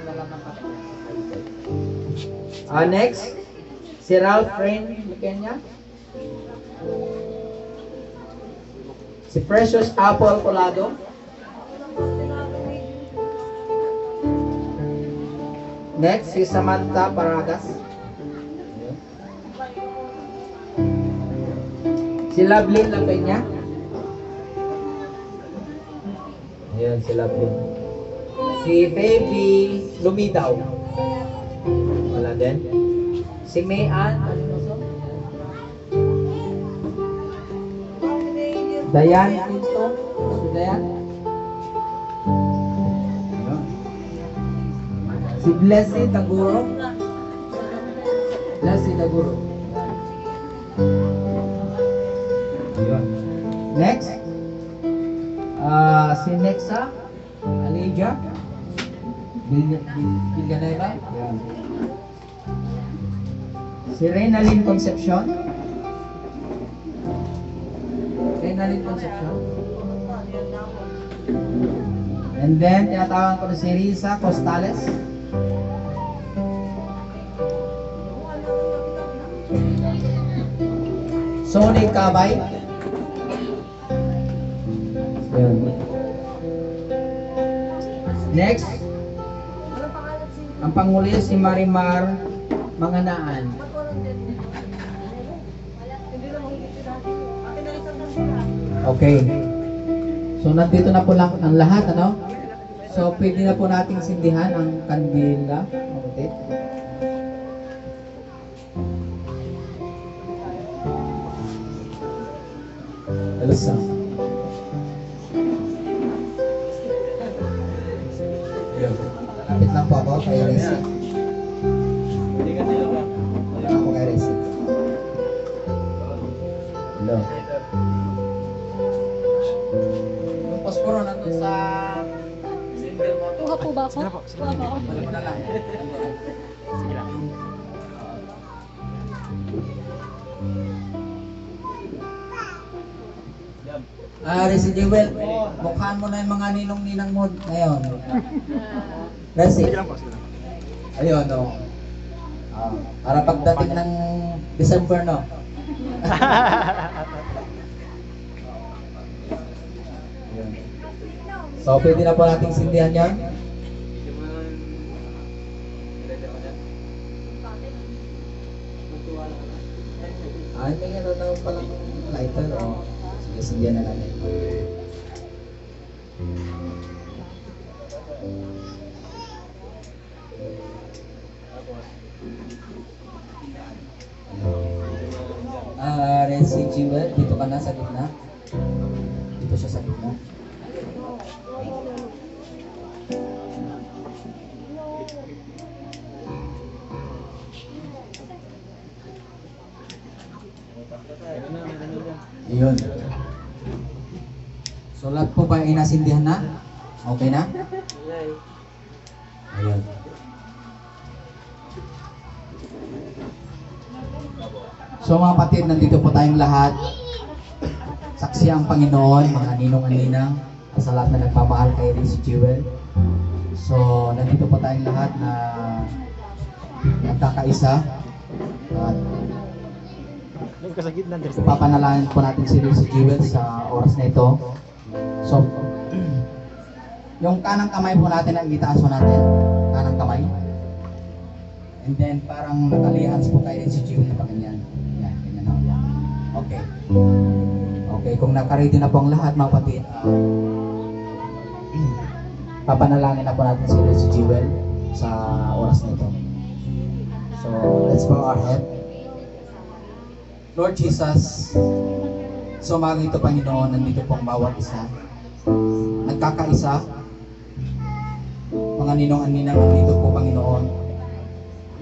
na lang ng papel. Next, si Ralph Rain Kenya. Si Precious Apple Colado. Next, si Samantha Paragas. Si Lovelyn Lapenya. Ayan, si Lovelyn. Si Baby Lumidaw. Wala din. Si Mayan. Dayan Pinto. Si Dayan. Si Blessy Taguro. Blessy Taguro. Next. Si Nexa Alidia Villanueva. Si Reynalyn Concepcion. Reynalyn Concepcion. And then, tinatawagan ko na si Risa Costales. Sony Cabay. Next, ang panghuli si Marimar Manganaan. Okay. So, nandito na po lang ang lahat, ano? So, pwede na po nating sindihan ang kandila. Okay. Elsa. Lapit lang po ako kay Resi. Ako kay Resi. Hello. Yung posporo nandun sa single mo. Kuha po ba ako? Kuha ba ako? Balik mo na lang. Sige lang. Resi Jewel, mukhaan mo na yung mga ninong-ninang mo ngayon. Resi. Sige lang po, sige lang. Ayun, no. Para pagdating ng December, no? Ayun. So, pwede na po nating sindihan yan. May gano'n na palang lighter, o. Sige, sindihan na natin. Resi Jewel, dito ka na sa gitna. Dito siya sa gitna. Ayun. So lahat po ba ay nasindihan na? Okay na? Ayun. So mga kapatid, nandito po tayong lahat. Saksi ang Panginoon, mga ninong at ninang, sa lahat na nagmamahal kay Resi Jewel. So nandito po tayong lahat na nagkakaisa. At papanalangin po natin si Resi Jewel sa oras na ito. So, yung kanang kamay po natin ang itaas po natin. Kanang kamay. And then, parang nakalihans po kay Resi Jewel na ganyan. Yan, ganyan na. Okay. Okay, kung nakaready na po ang lahat, mga kapatid, papanalangin na po natin si Resi Jewel sa oras na ito. So, let's bow our head. Lord Jesus, so umaga ito, Panginoon, nandito po ang bawat isa. Nagkakaisa. Mga ninong at ninang nandito po, Panginoon.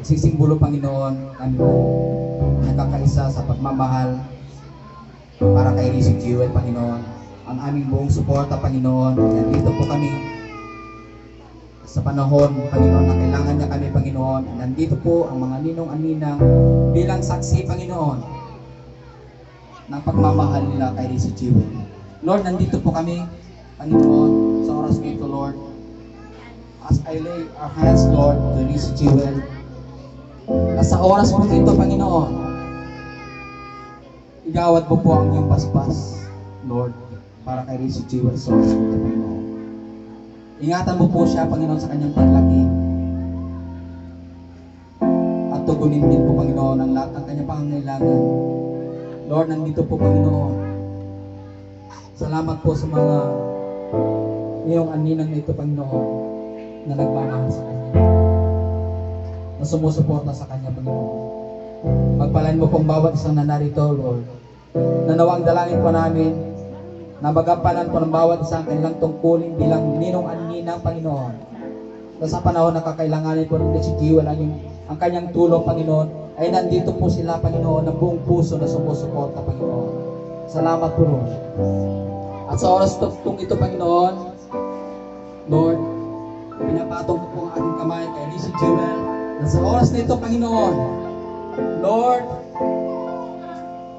Nagsisimbolo, Panginoon, kami po nagkakaisa sa pagmamahal para kay Resi Jewel, Panginoon. Ang aming buong suporta, Panginoon. Nandito po kami sa panahon, Panginoon, na kailangan niya kami, Panginoon. Nandito po ang mga ninong at ninang bilang saksi, Panginoon, ng pagmamahal nila kay Resi Jewel. Lord, nandito po kami, Panginoon, sa oras nito, Lord. as I lay our hands, Lord, to Reese Jewel, na sa oras po ito, Panginoon, igawad mo po ang iyong paspas, Lord, para kay Reese Jewel sa oras po ito, Panginoon. Ingatan mo po siya, Panginoon, sa kanyang paglaki. At tugunin din po, Panginoon, ang lahat ng kanyang pangangailangan. Lord, nandito po, Panginoon. Salamat po sa mga iyong aninang na ito, Panginoon, na nagmamahal sa kanya, na sumusuporta sa kanya, Panginoon. Pagpalain mo pong bawat isang nanarito, Lord. Nanawa ang dalangin po namin na magampanan po ng bawat isang kanilang tungkulin bilang ninong anina, Panginoon. Na sa panahon na kakailanganin po ng si Jewel ang kanyang tulong, Panginoon, ay nandito po sila, Panginoon, ng buong puso na sumusuporta, Panginoon. Salamat po, Lord. At sa oras itong ito, Panginoon, Lord, pinapatong ko po ang aking kamay kay Reese Jewel, na sa oras na ito, Panginoon, Lord,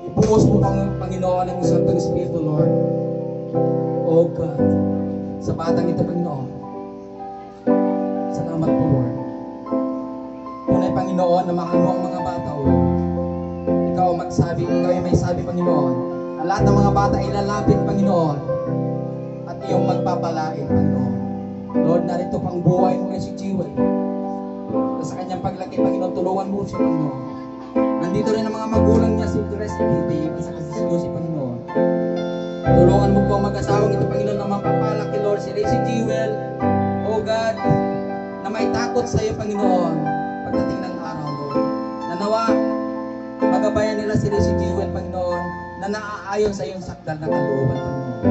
ibuhos mo Panginoon ang Santong Espiritu, Lord. Oh God, sa batang ito, Panginoon. Salamat po, Lord. Tunay, Panginoon, na mahal ang mga bata, O Lord. Ikaw ay may sabi, Panginoon. Ang lahat ng mga bata ay lalapit, Panginoon, at iyong magpapalain, Panginoon. Lord, narito pang buhay mo si Jewel. Sa kanyang paglaki, Panginoon, tulungan mo siya, Panginoon. Nandito rin ang mga magulang niya, si Grace, hindi iba sa kasisusi, Panginoon. Tulungan mo po ang mag-asawang ito, Panginoon, na mapapalaki, Lord, si Reese Jewel, O God, na may takot sa iyo, Panginoon, pagdating ng araw, Lord. Nanawa, magabayan nila si Reese Jewel, Panginoon, na naaayon sa iyong sakdal na kalooban, Panginoon.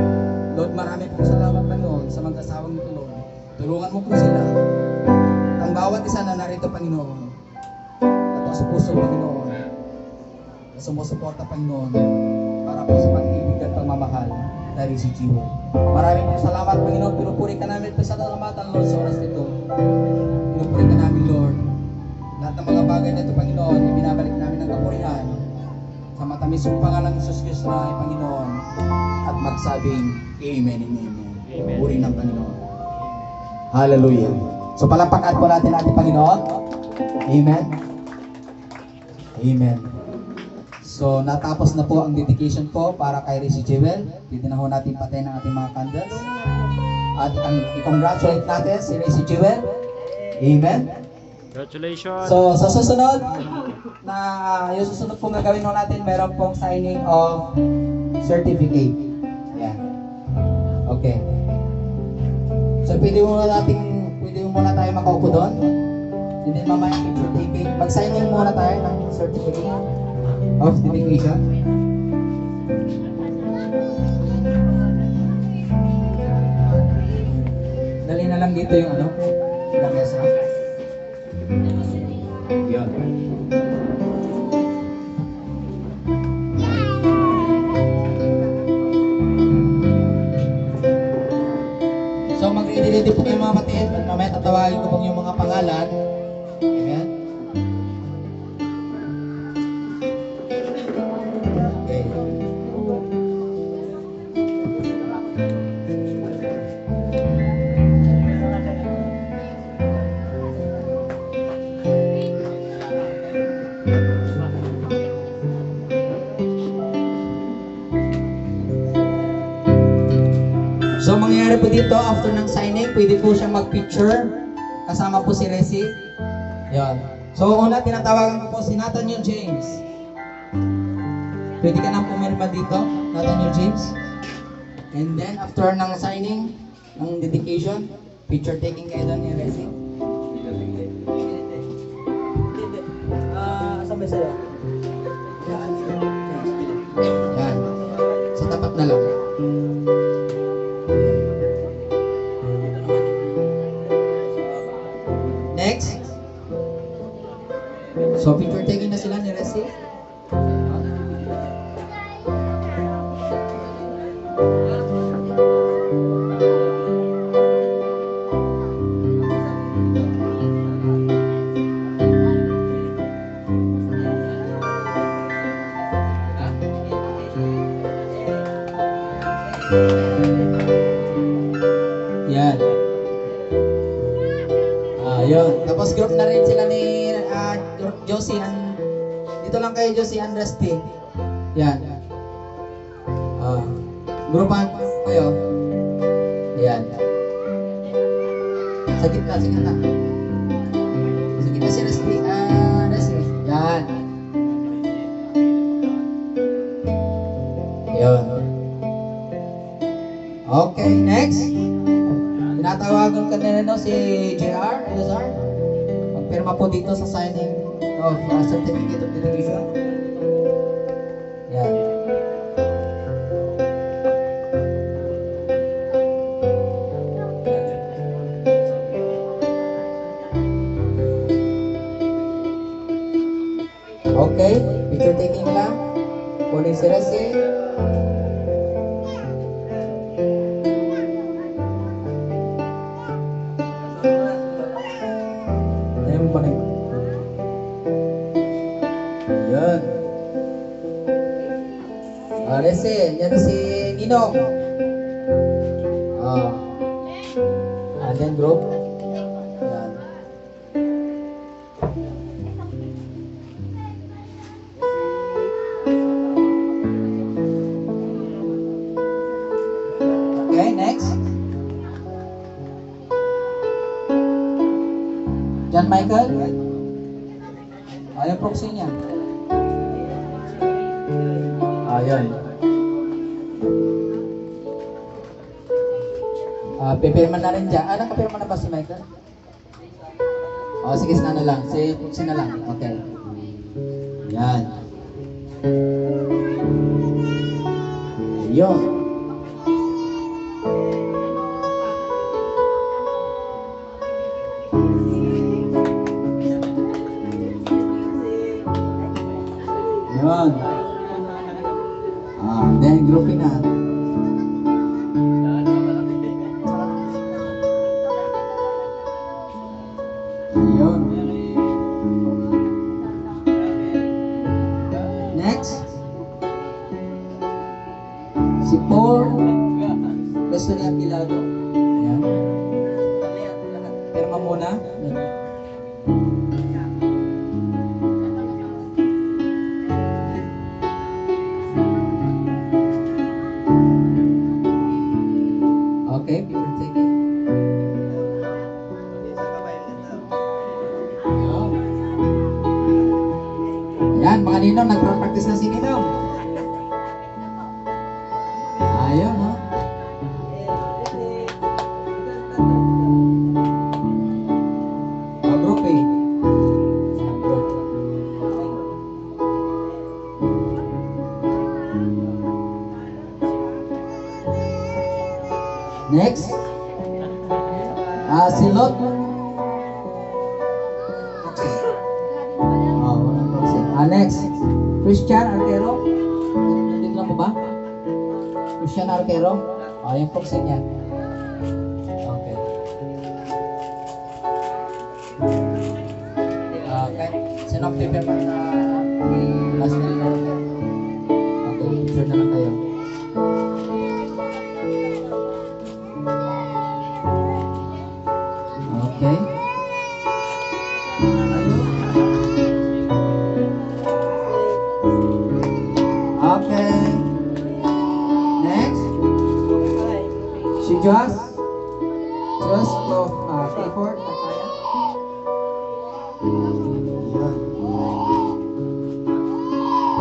Lord, marami pong salamat, Panginoon, sa mag-asawang ito, Lord. Tulungan mo po sila. Ang bawat isa na narito, Panginoon, at sa puso, Panginoon, na sumusuporta, Panginoon, para po sa pag-ibig at pagmamahal na Reese Jewel. Maraming pong salamat, Panginoon. Pinupuri ka namin sa salamatan, Lord, sa oras nito. Pinupuri ka namin, Lord. Lahat ng mga bagay na ito, Panginoon, ibinabalik namin ng kapurihan sa matamis yung pangalan ng Jesus Cristo na ay Panginoon, at magsabing Amen and Amen. Amen. Puri ng Panginoon. Hallelujah. So palampakan po natin ating Panginoon. Amen. Amen. So natapos na po ang dedication po para kay Reese Jewel. Dito na ho natin patayin ang ating mga candles. At i-congratulate natin si Reese Jewel. Amen. Congratulations! So sa susunod, yung susunod pong gagawin ho natin, meron pong signing of certificate. Ayan. Okay. So pwede muna tayo makaupo doon. And then mamaya picture taking. Mag-signing muna tayo ng certificate of dedication. Dali na lang dito yung lamesa. Yun. So mag-ready po kayo mga kapatid. Mamaya tatawagin ko po yung mga pangalan. Amen. Okay. So mangyayari po dito, after ng signing, pwede po siyang mag-picture kasama po si Resi. Yan. So una, tinatawagan ko po si Nathaniel James. Pwede ka nang pumirma dito, Nathaniel James. And then after ng signing, ng dedication, picture taking kayo doon ni Resi. Sabay sa'yo. Yan. Sa tapat na lang. Next. So picture taking na sila ni Resi. Yan. Tapos group na rin sila ni Josie. Dito lang kayo, Josie and Rusty. Yan. Grupan kayo. Yan. Sa gitna, sa gitna. Sa gitna si Rusty. Rusty. Yan. Yan. Okay, next. Tinatawagan ka na no, si JR, Elazar. Magpirma po dito sa signing of certificate of dedication. Yan. Okay, picture taking lang. Kunin si Resi. Yan. Resi, yan si Ninong. Yan group. Yan. Okay, next. John Michael. Yung proxy niya. Ayun. Pipirma na rin dyan. Nakapirma na ba si Michael? Sige, na lang. Si proxy na lang. Okay. Yan. Ayun. Yun. Then grouping na. Yun. Next. Si Paul Restoria Pilado. Ayan. Pirma muna. Okay, picture taking. Ayan, mga ninong, nag-practice na si Ninong. Ayun, ha? Group eh. Group. Next. Si Lot. Next. Christian Arquero. Nandito lang mo ba? Christian Arquero. Yung proxy niya. Okay. Okay. Sino ang paper pa na last na rin? Okay, picture na lang kayo. Okay. Okay. Next. Si Just of effort.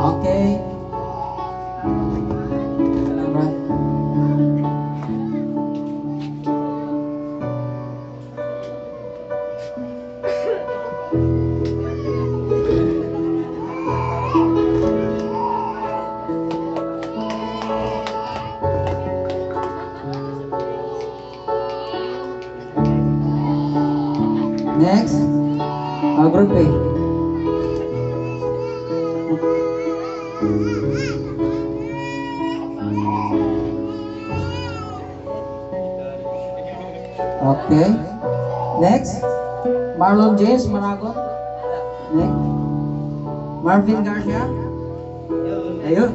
Okay. Right. Next, group A. Okay. Next, Marlon James Maragon. Next, Marvin Garcia. Ayun.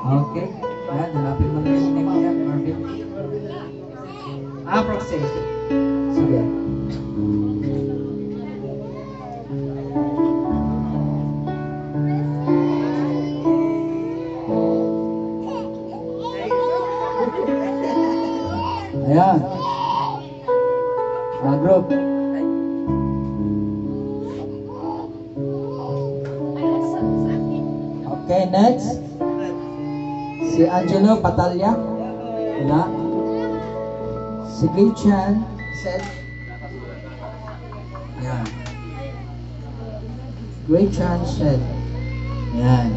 Okay. Yan, hanapin mo na yung name niya, Marvin. Proxy. Sige. Ayan. Group. Okay, next. Si Angelo Patalya. Wala. Si Gay Chan. Set. Ayan. Gray Chan set. Ayan.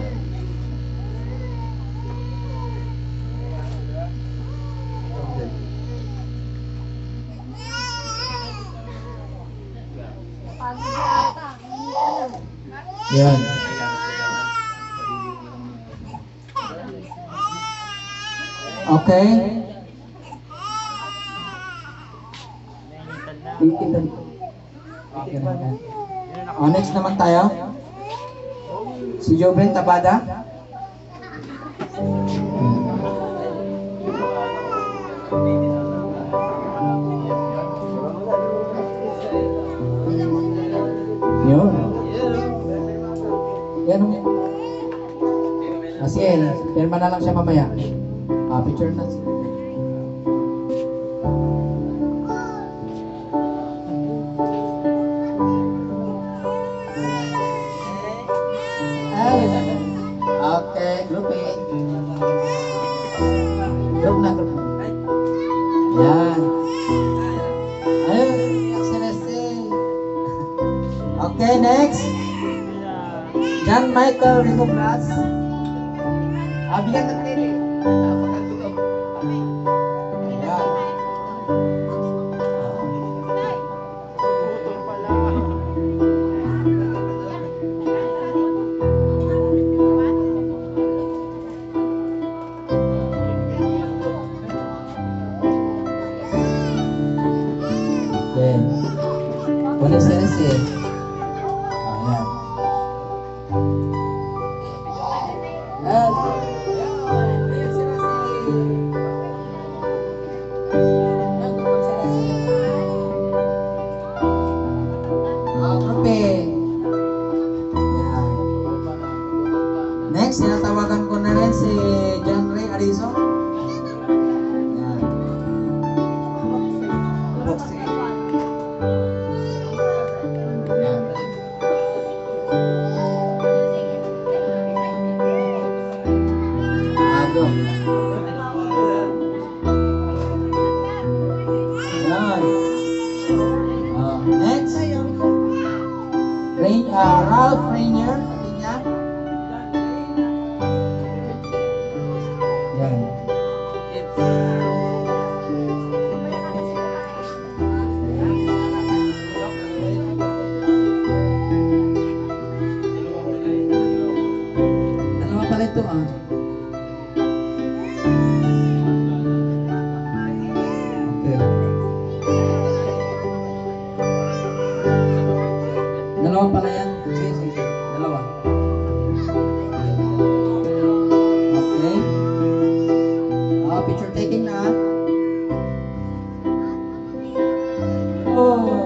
Ayan. Okay. Okay na. Next naman tayo. Si Jobren Tabada. Yun. Yan. Asiel, pirma na lang siya mamaya. Picture na. Okay, group A. Group na, group na. Yan. Ayun, excellent. Okay, next. John Michael Rico Blas. Bigyan ka nila. Walang sense. Ayan. Next, sinatawagan ko na rin si John Ray Arizo. Ayan. Roxy. Ayan. Ago. Ayan. Next, Ralph Rainier. Yan. Dalawa pala ito ah. Okay. Dalawa pala yan. Sige, sige. Dalawa. Okay. Picture taking na. Oh.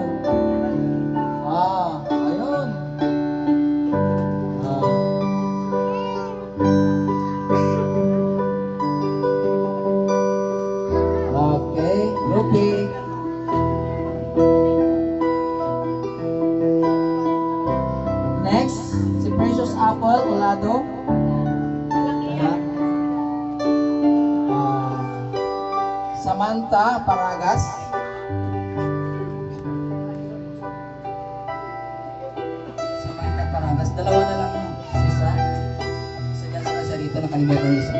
Ayun. Okay, okay. Next, si Precious Apple Olado. Samantha Paragas. Samantha Paragas. Dalawa na lang isa. Isa dyan sa siya rito. Nakalimutan yung isa.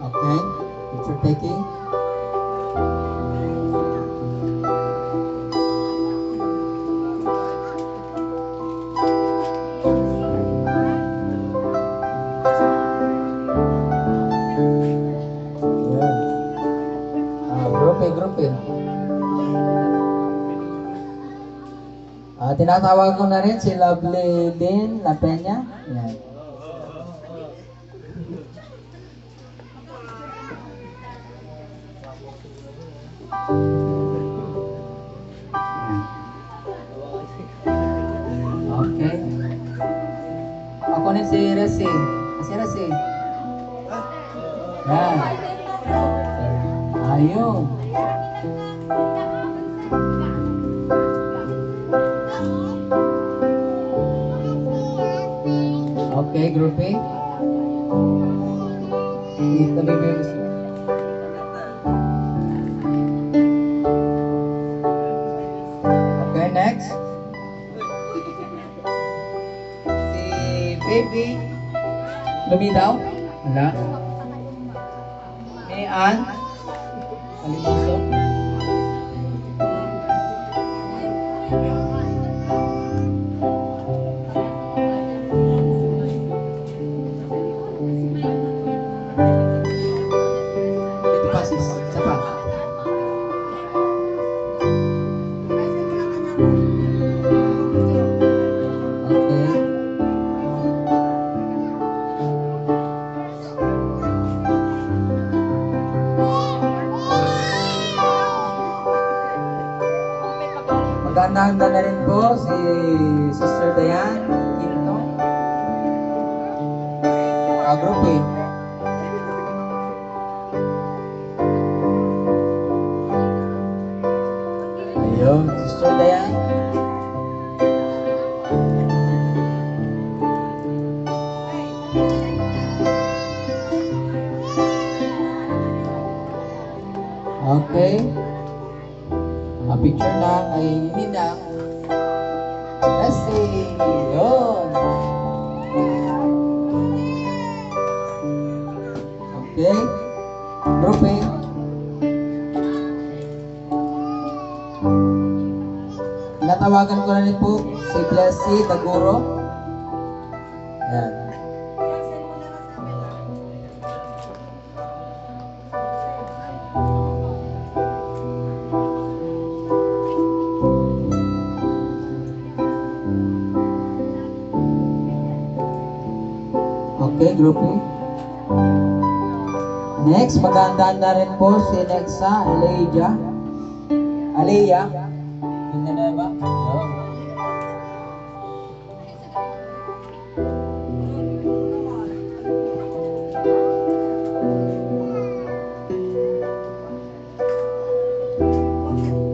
Okay. Picture taking. Group Tinatawag ko na rin si Lovely Lynn La Peña. Yan. Okay. Ako na si Resi. Si Resi. Yan. Ayun. Okay, group A. Ito na yung okay, next. Si Baby Lumitaw. Wala. Ni Ann. Kalimuso. Dito pa sis. Isa pa. Okay. Magandang na rin po si Sister Diane Quinto. Group A. Ayun, Sister Diane. Okay. Ang picture na ay Nina. Kasi, yun. Okay. Group A. Natawagan ko na rin po si Blessy Taguro. Yan. Okay, group A. Next, magandaan na rin po si Nexa Alea. Hindi na ba? Yun.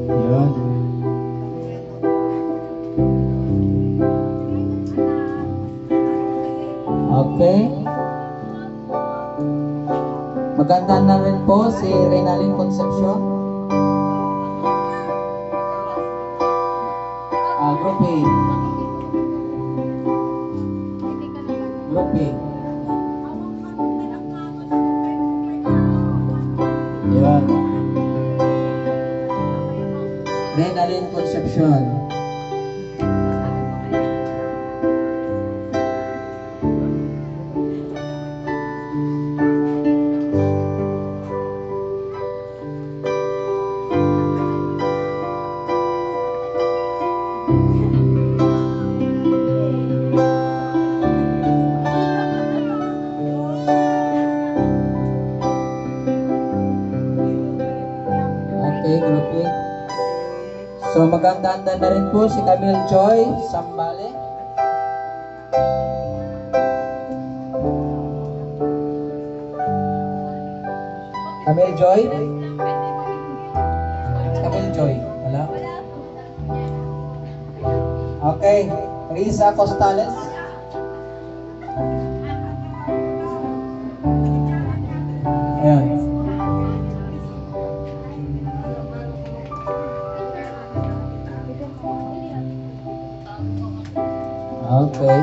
Yun. Okay. Maganda na rin po si Reynalyn Concepcion. Group A. Group A. Yan. Reynalyn Concepcion. Okay, group A. So magandaan na rin po si Camille Joy Sambale. Camille Joy? Camille Joy. Wala? Okay. Risa Costales. Ayan. Okay.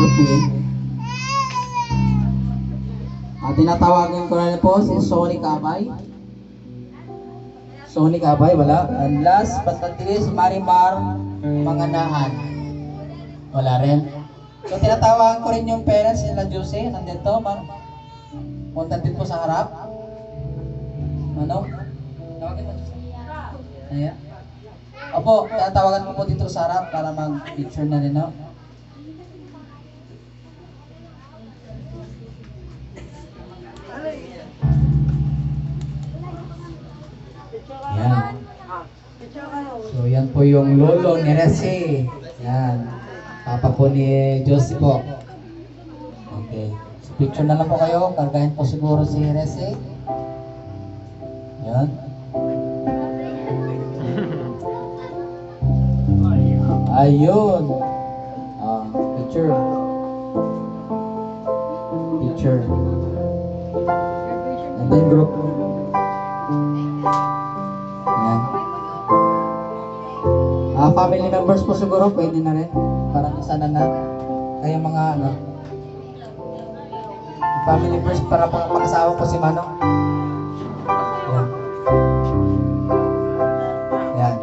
Okay. Tinatawagan ko na po si Sonic Abay. Sonic Abay, wala. And last but not least, Marimar Manganahan. Wala rin. So tinatawagan ko rin yung parents nila Jose. Nandito, punta din po sa harap. Ano? Tawagin mo. Ayan. Opo, tatawagan ko po dito sa harap para mag-picture na rin, no? Yan. So, yan po yung lolo ni Rese. Yan. Papa po ni Josie po. Okay. So, picture na lang po kayo. Kargahin po siguro si Rese. Yan. Ayun. Picture. Picture. And then group. Yan. Family members po siguro, pwede na rin. Parang sana na. Kaya mga ano. Family members para pang-asawa po si Manong. Yan. Yan.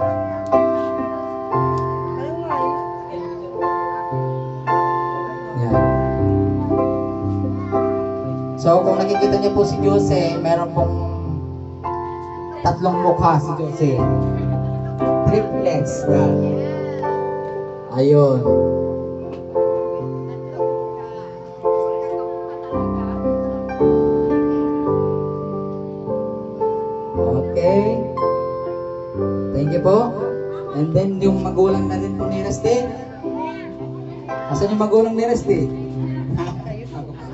Yan. So kung nakikita niyo po si Jose, meron pong tatlong mukha si Jose. Triplets na. Ayun. Okay. Thank you po. And then yung magulang na rin po ni Rusty. Asan yung magulang ni Rusty?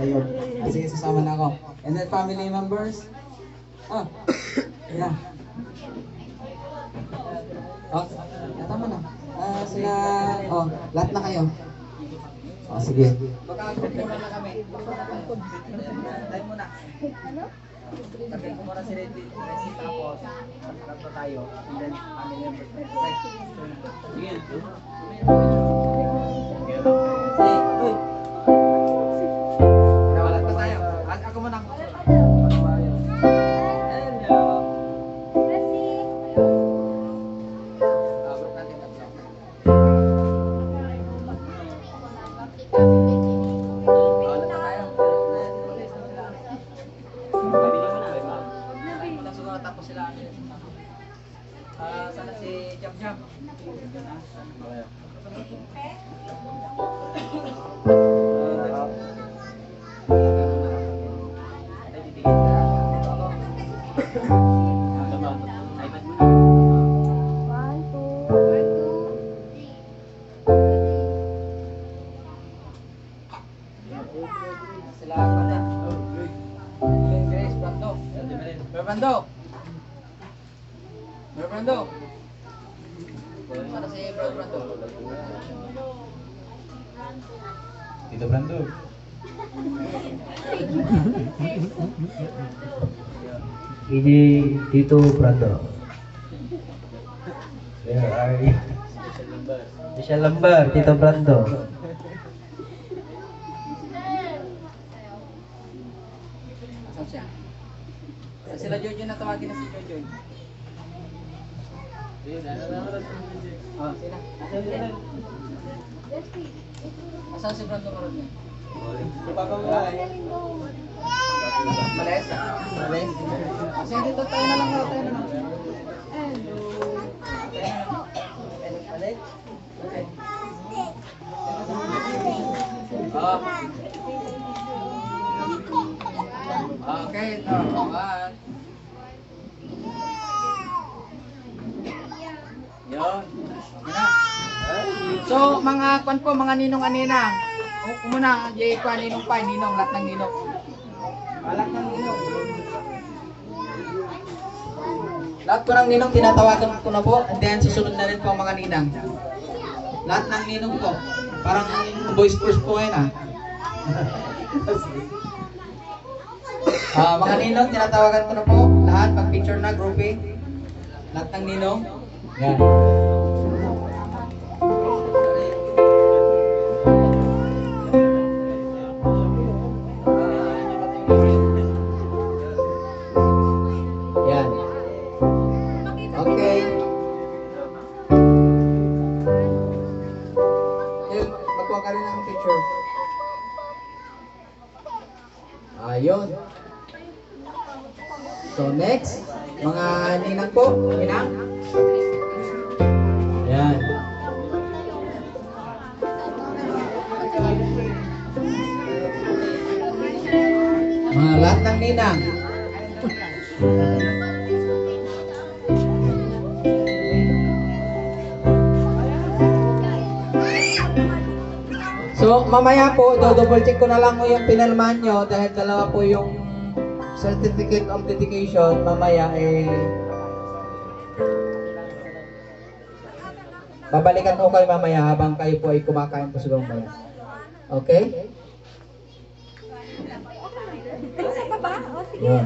Ayun. Sige, sasama na ako. And then family members. Yeah. Tama na. Sila, lahat na kayo. Sige. Baka-group muna na kami. Tayo muna. Sabi ko muna si Reddy, tapos tatlo tayo. And then, family members. Sige. Nawalat pa tayo. Ako muna. Tapos sila sana si Jam Jam. Sila pala. Grace Brando. Brando. Brando. Sana si Brando. Tito Brando. Ini Tito Brando. Where are you? Michelle Lambar, Tito Brando. Asan siya? Sila Jojo na tawagin na si Jojo. Sila. Asan si Brando Maron niya? Malis? Malis? Kasi dito tayo na lang. Tayo na lang. Balik? Okay. Okay, bye. Yun. Okay na. So, mga kwan po, mga ninong-aninang. Muna, jay kwan, ninong pa, ninong, lahat ng ninong. Lahat ng ninong. Lahat po ng ninong, tinatawagan ko na po. And then, susunod na rin po ang mga ninang. Lahat ng ninong po. Parang boys first po yan, mga ninong, tinatawagan ko na po. Lahat, pag-picture na, grouping. Lahat ng ninong. Yan. Yan. Okay. Magkuha ka rin ng picture. Ayun. So next. Mga ninang po, ninang. Yan. Mga lahat ng ninang. So, mamaya po, double check ko na lang mo yung pinalman nyo dahil dalawa po yung certificate of dedication. Mamaya babalikan ko kayo mamaya habang kayo po ay kumakain po sa mamaya. Okay? Yun.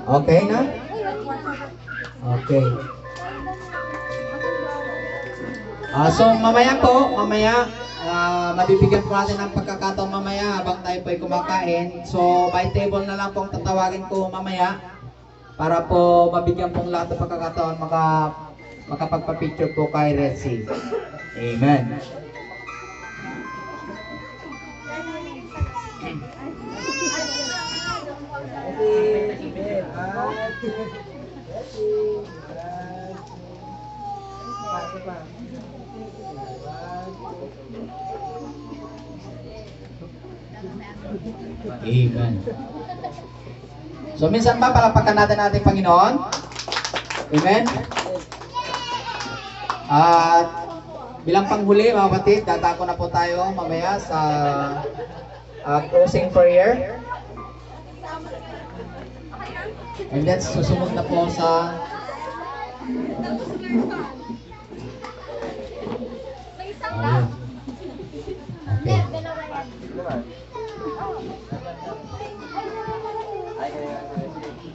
Okay na? Okay. So mamaya po, mabibigyan po natin ng pagkakataon mamaya habang tayo po ay kumakain. So by table na lang pong tatawagin ko mamaya para po mabigyan pong lahat ng pagkakataon makapagpa-picture po kay Red Sea. Amen. Amen. So minsan ba palapakan natin ating Panginoon? Amen. At bilang panghuli mga kapatid, dadako na po tayo mamaya sa closing prayer. And then susunod na po sa Okay.